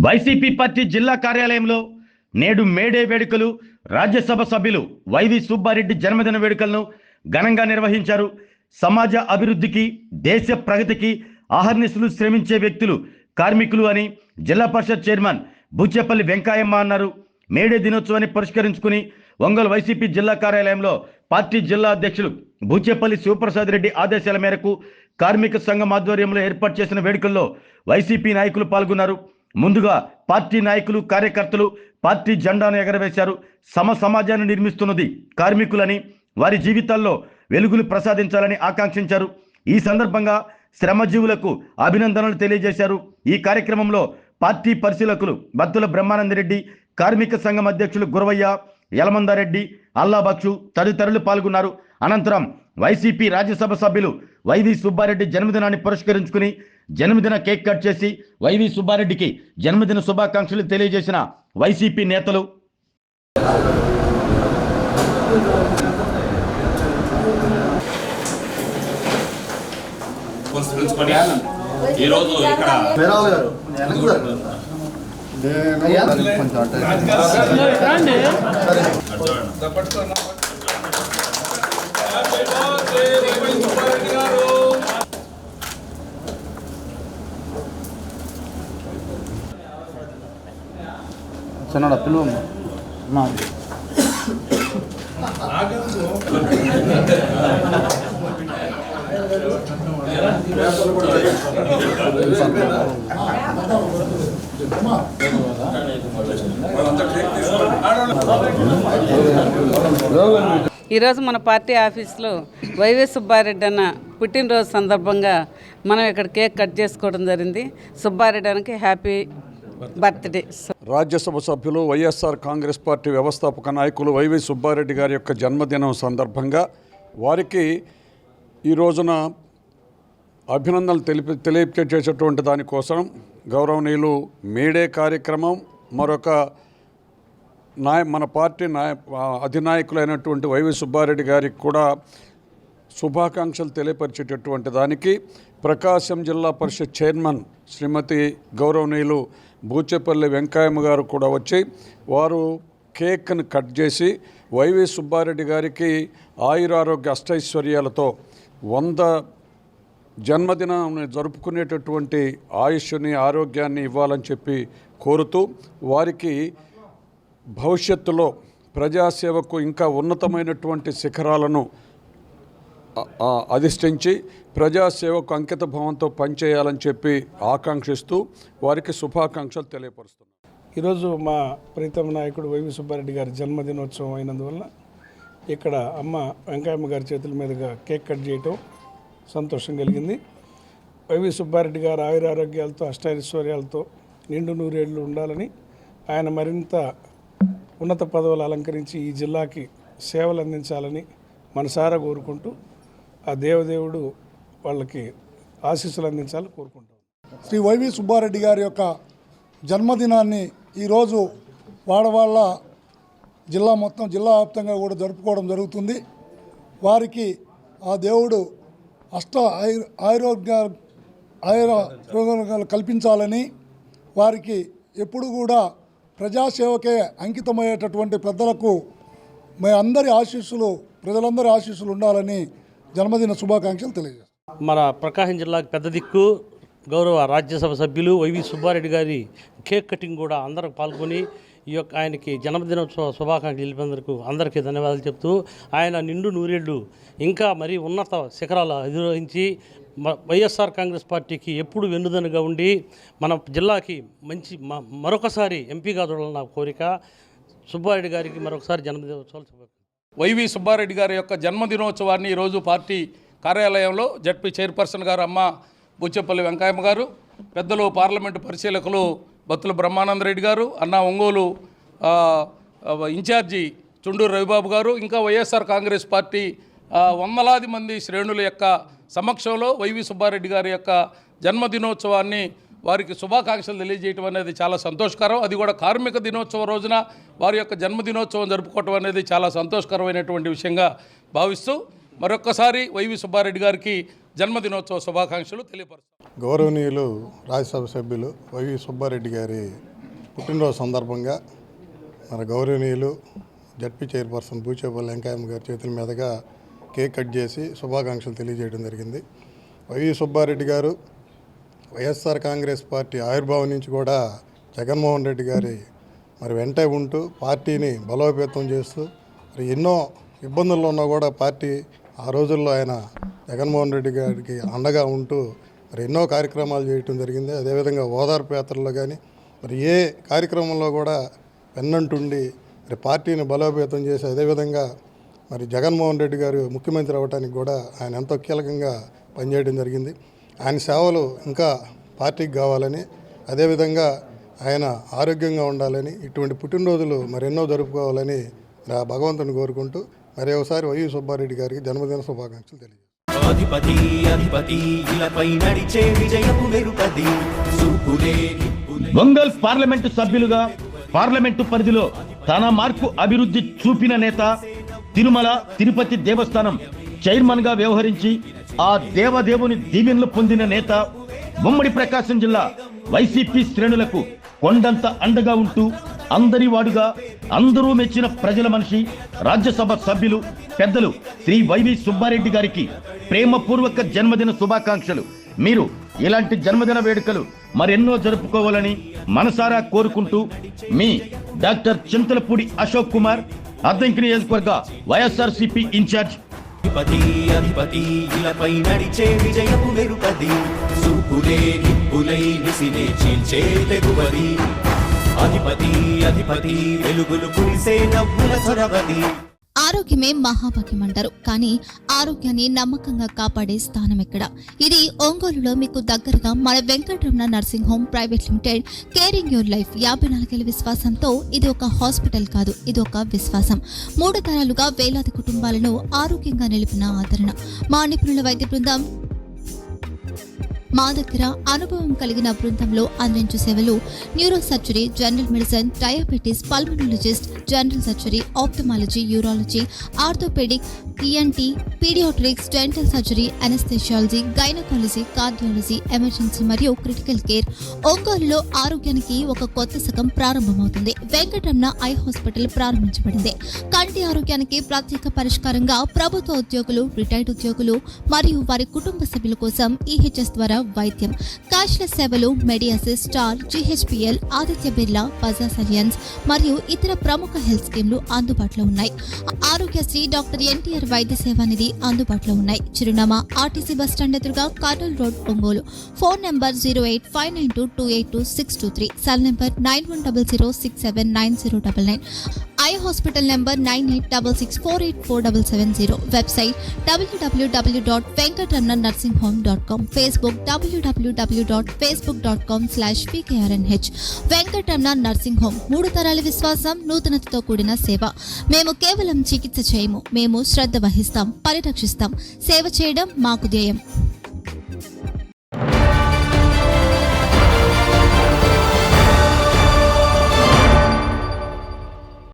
YCP party జిల్లా కార్యాలయంలో నేడు మేడే వేడుకలు రాజ్యసభ సభ్యులు వైవి సుబ్బారెడ్డి జన్మదిన వేడుకలను ఘనంగా నిర్వహించారు. సమాజ అభివృద్ధికి, దేశ ప్రగతికి అహర్నిశలు శ్రమించే వ్యక్తులు కార్మికులు అని జిల్లా పరిషత్ చైర్మన్ బుచ్చేపల్లి వెంకయ్యమ్మ అన్నారు. మేడే దినోత్సవాన్ని పురస్కరించుకుని ఒంగోలు వైసీపీ జిల్లా కార్యాలయంలో పార్టీ జిల్లా అధ్యక్షులు బుచ్చేపల్లి శివప్రసాద్ రెడ్డి ఆదేశాల మేరకు కార్మిక సంఘం ఆధ్వర్యంలో ఏర్పాటు చేసిన వేడుకల్లో వైసీపీ నాయకులు పాల్గొన్నారు. ముందుగా పార్టీ నాయకులు, కార్యకర్తలు పార్టీ జెండాను ఎగరవేశారు. సమాజాన్ని నిర్మిస్తున్నది కార్మికులని, వారి జీవితాల్లో వెలుగులు ప్రసాదించాలని ఆకాంక్షించారు. ఈ సందర్భంగా శ్రమజీవులకు అభినందనలు తెలియజేశారు. ఈ కార్యక్రమంలో పార్టీ పరిశీలకులు బత్తుల బ్రహ్మానందరెడ్డి, కార్మిక సంఘం అధ్యక్షులు గురవయ్య, యలమందారెడ్డి, అల్లాబక్షు తదితరులు పాల్గొన్నారు. అనంతరం వైసీపీ రాజ్యసభ సభ్యులు వైవి సుబ్బారెడ్డి జన్మదినాన్ని పురస్కరించుకుని జన్మదిన కేక్ కట్ చేసి వైవి సుబ్బారెడ్డికి జన్మదిన శుభాకాంక్షలు తెలియజేసిన వైసీపీ నేతలు ఈరోజు ఇక్కడ చిన్నడా పిలువమ్మ ఈరోజు మన పార్టీ ఆఫీస్లో వైవి సుబ్బారెడ్డి అన్న పుట్టినరోజు సందర్భంగా మనం ఇక్కడ కేక్ కట్ చేసుకోవడం జరిగింది. సుబ్బారెడ్డి అన్నకి హ్యాపీ బర్త్డే. రాజ్యసభ సభ్యులు వైఎస్ఆర్ కాంగ్రెస్ పార్టీ వ్యవస్థాపక నాయకులు వైవి సుబ్బారెడ్డి గారి యొక్క జన్మదినం సందర్భంగా వారికి ఈ రోజున అభినందనలు తెలియచేసేటువంటి దానికోసం గౌరవనీయులు మేడే కార్యక్రమం, మరొక మన పార్టీ అధినాయకులైనటువంటి వైవి సుబ్బారెడ్డి గారికి కూడా శుభాకాంక్షలు తెలియపరిచేటటువంటి దానికి ప్రకాశం జిల్లా పరిషత్ చైర్మన్ శ్రీమతి గౌరవనీయులు బూచేపల్లి వెంకయ్యమ్మ గారు కూడా వచ్చి వారు కేక్ను కట్ చేసి వైవి సుబ్బారెడ్డి గారికి ఆయురారోగ్య అష్టైశ్వర్యాలతో 100 జన్మదినాన్ని జరుపుకునేటటువంటి ఆయుష్ని, ఆరోగ్యాన్ని ఇవ్వాలని చెప్పి కోరుతూ వారికి భవిష్యత్తులో ప్రజాసేవకు ఇంకా ఉన్నతమైనటువంటి శిఖరాలను అధిష్ఠించి ప్రజాసేవకు అంకిత భావంతో పనిచేయాలని చెప్పి ఆకాంక్షిస్తూ వారికి శుభాకాంక్షలు తెలియపరుస్తున్నాం. ఈరోజు మా ప్రీతమ నాయకుడు వైవి సుబ్బారెడ్డి గారి జన్మదినోత్సవం అయినందువల్ల ఇక్కడ అమ్మ వెంకయ్యమ్మ గారి చేతుల మీదుగా కేక్ కట్ చేయటం సంతోషం కలిగింది. వైవి సుబ్బారెడ్డి గారు ఆయురారోగ్యాలతో, అష్టైశ్వర్యాలతో నిండు నూరేళ్లు ఉండాలని, ఆయన మరింత ఉన్నత పదవులు అలంకరించి ఈ జిల్లాకి సేవలు అందించాలని మనసారా కోరుకుంటూ ఆ దేవదేవుడు వాళ్ళకి ఆశీస్సులు అందించాలని కోరుకుంటాం. శ్రీ వైవి సుబ్బారెడ్డి గారి యొక్క జన్మదినాన్ని ఈరోజు వాడవాళ్ళ జిల్లా మొత్తం జిల్లా వ్యాప్తంగా కూడా జరుపుకోవడం జరుగుతుంది. వారికి ఆ దేవుడు ఆయురారోగ్యాలు కల్పించాలని, వారికి ఎప్పుడు కూడా ప్రజాసేవకే అంకితమయ్యేటటువంటి పెద్దలకు అందరి ఆశీస్సులు, ప్రజలందరి ఆశీస్సులు ఉండాలని జన్మదిన శుభాకాంక్షలు తెలియజేస్తాం. మన ప్రకాశం జిల్లాకు పెద్ద దిక్కు గౌరవ రాజ్యసభ సభ్యులు వైవి సుబ్బారెడ్డి గారి కేక్ కటింగ్ కూడా అందరూ పాల్గొని ఈ యొక్క ఆయనకి జన్మదినోత్సవ శుభాకాంక్షలు తెలిపినందుకు అందరికీ ధన్యవాదాలు చెప్తూ ఆయన నిండు నూరేళ్లు ఇంకా మరీ ఉన్నత శిఖరాలు అధిరోహించి వైఎస్ఆర్ కాంగ్రెస్ పార్టీకి ఎప్పుడు వెన్నుదన్నుగా ఉండి మన జిల్లాకి మంచి మరొకసారి ఎంపీగా చూడాలన్న కోరిక. సుబ్బారెడ్డి గారికి మరొకసారి జన్మదినోత్సవాలు. వైవి సుబ్బారెడ్డి గారి యొక్క జన్మదినోత్సవాన్ని ఈరోజు పార్టీ కార్యాలయంలో జడ్పీ చైర్పర్సన్ గారు అమ్మ బుచ్చేపల్లి వెంకయ్యమ్మ గారు, పెద్దలు పార్లమెంటు పరిశీలకులు బత్తుల బ్రహ్మానందరెడ్డి గారు, అన్న ఒంగోలు ఇన్ఛార్జి చుండూరు రవిబాబు గారు, ఇంకా వైఎస్ఆర్ కాంగ్రెస్ పార్టీ వందలాది మంది శ్రేణుల యొక్క సమక్షంలో వైవి సుబ్బారెడ్డి గారి యొక్క జన్మదినోత్సవాన్ని వారికి శుభాకాంక్షలు తెలియజేయటం అనేది చాలా సంతోషకరం. అది కూడా కార్మిక దినోత్సవం రోజున వారి యొక్క జన్మదినోత్సవం జరుపుకోవటం అనేది చాలా సంతోషకరమైనటువంటి విషయంగా భావిస్తూ మరొక్కసారి వైవి సుబ్బారెడ్డి గారికి జన్మదినోత్సవ శుభాకాంక్షలు తెలియపరుస్తాం. గౌరవనీయులు రాజ్యసభ సభ్యులు వైవి సుబ్బారెడ్డి గారి పుట్టినరోజు సందర్భంగా మన గౌరవనీయులు జడ్పీ చైర్పర్సన్ బూచేపల్లి వెంకయ్యమ్మ గారి చేతుల మీదుగా కేక్ కట్ చేసి శుభాకాంక్షలు తెలియజేయడం జరిగింది. వైవి సుబ్బారెడ్డి గారు వైఎస్ఆర్ కాంగ్రెస్ పార్టీ ఆవిర్భావం నుంచి కూడా జగన్మోహన్ రెడ్డి గారి వెంటే ఉంటూ పార్టీని బలోపేతం చేస్తూ ఎన్నో ఇబ్బందుల్లో ఉన్నా కూడా పార్టీ ఆ రోజుల్లో ఆయన జగన్మోహన్ రెడ్డి గారికి అండగా ఉంటూ ఎన్నో కార్యక్రమాలు చేయటం జరిగింది. అదేవిధంగా ఓదార్పు యాత్రల్లో కానీ ఏ కార్యక్రమంలో కూడా వెన్నంటుండి పార్టీని బలోపేతం చేసి అదేవిధంగా జగన్మోహన్ రెడ్డి గారు ముఖ్యమంత్రి అవ్వడానికి కూడా ఆయన ఎంతో కీలకంగా పనిచేయడం జరిగింది. ఆయన సేవలు ఇంకా పార్టీకి కావాలని అదేవిధంగా ఆయన ఆరోగ్యంగా ఉండాలని ఇటువంటి పుట్టినరోజులు మరెన్నో జరుపుకోవాలని భగవంతుని కోరుకుంటూ ఒకసారి వైవి సుబ్బారెడ్డి గారికి జన్మదిన శుభాకాంక్షలు తెలియజేస్తాను. ఒంగోలు పార్లమెంటు సభ్యులుగా పార్లమెంటు పరిధిలో తన మార్పు అభివృద్ధి చూపిన నేత, తిరుమల తిరుపతి దేవస్థానం చైర్మన్ గా వ్యవహరించి ఆ దేవదేవుని దీవెనలు పొందిన నేత, ఉమ్మడి ప్రకాశం జిల్లా వైసీపీ శ్రేణులకు కొండంత అండగా ఉంటూ అందరి వాడుగా అందరూ మెచ్చిన ప్రజల మనిషి, రాజ్యసభ సభ్యులు పెద్దలు శ్రీ వైవి సుబ్బారెడ్డి గారికి ప్రేమపూర్వక జన్మదిన శుభాకాంక్షలు. మీరు ఇలాంటి జన్మదిన వేడుకలు మరెన్నో జరుపుకోవాలని మనసారా కోరుకుంటూ మీ డాక్టర్ చింతలపూడి అశోక్ కుమార్, అద్దంకి నియోజకవర్గ వైఎస్ఆర్సీపీ ఇన్ఛార్జ్. అధిపతి ఇలపై నడిచే విజయపు వెరుపది, సూపులే నిప్పులై నిసినే చీల్చే తెగువది. అధిపతి వెలుగులు కురిసే నవ్వుల చొరవది. ఆరోగ్యమే మహాభాగ్యం అంటారు, కానీ ఆరోగ్యాన్ని నమ్మకంగా కాపాడే స్థానం ఎక్కడ? ఇది ఒంగోలులో మీకు దగ్గరగా మన Venkataramana nursing home private limited. Caring your life 54 ఏళ్ల విశ్వాసంతో ఇది ఒక హాస్పిటల్ కాదు, ఇది ఒక విశ్వాసం. 3 తరాలుగా వేలాది కుటుంబాలను ఆరోగ్యంగా నిలిపిన ఆదరణ. మా నిపుణుల వైద్య బృందం మా దగ్గర అనుభవం కలిగిన బృందంలో అందించే సేవలు neuro surgery, general medicine, diabetes, pulmonologist, general surgery, ophthalmology, urology, orthopaedic, ENT, paediatrics, dental surgery, anaesthesiology, gynaecology, cardiology, emergency మరియు క్రిటికల్ కేర్. ఒంగోలులో ఆరోగ్యానికి ఒక కొత్త శకం ప్రారంభమవుతుంది. వెంకటరమణ ఐ హాస్పిటల్ ప్రారంభించబడింది. కంటి ఆరోగ్యానికి ప్రత్యేక పరిష్కారంగా ప్రభుత్వ ఉద్యోగులు, రిటైర్డ్ ఉద్యోగులు మరియు వారి కుటుంబ సభ్యుల కోసం ఈహెచ్ఎస్ ద్వారా వైద్యం, క్యాష్లెస్ సేవలు, మెడియాసిస్, స్టార్, జీహెచ్పిఎల్, ఆదిత్య బిర్లా, బజాజ్ అలియన్స్ మరియు ఇతర ప్రముఖ హెల్త్ స్కీమ్లు అందుబాటులో ఉన్నాయి. ఆరోగ్యశ్రీ, డాక్టర్ ఎన్టీఆర్ వైద్య సేవా నిధి అందుబాటులో ఉన్నాయి. చిరునామా ఆర్టీసీ బస్టాండ్ ఎదురుగా, Kurnool road, Ongole. Phone number 08592282623, cell number 9100679099, eye hospital number 9866484770, website www.venkatramanarsinghome.com, Facebook www.facebook.com/pkrnh. Venkataramana nursing home, 3 తరాల విశ్వాసం, నూతనతతో కూడిన సేవ. మేము కేవలం చికిత్స చేయము, మేము శ్రద్ధ వహిస్తాం, పరిరక్షిస్తాం. సేవ చేయడం మాకు ధ్యేయం.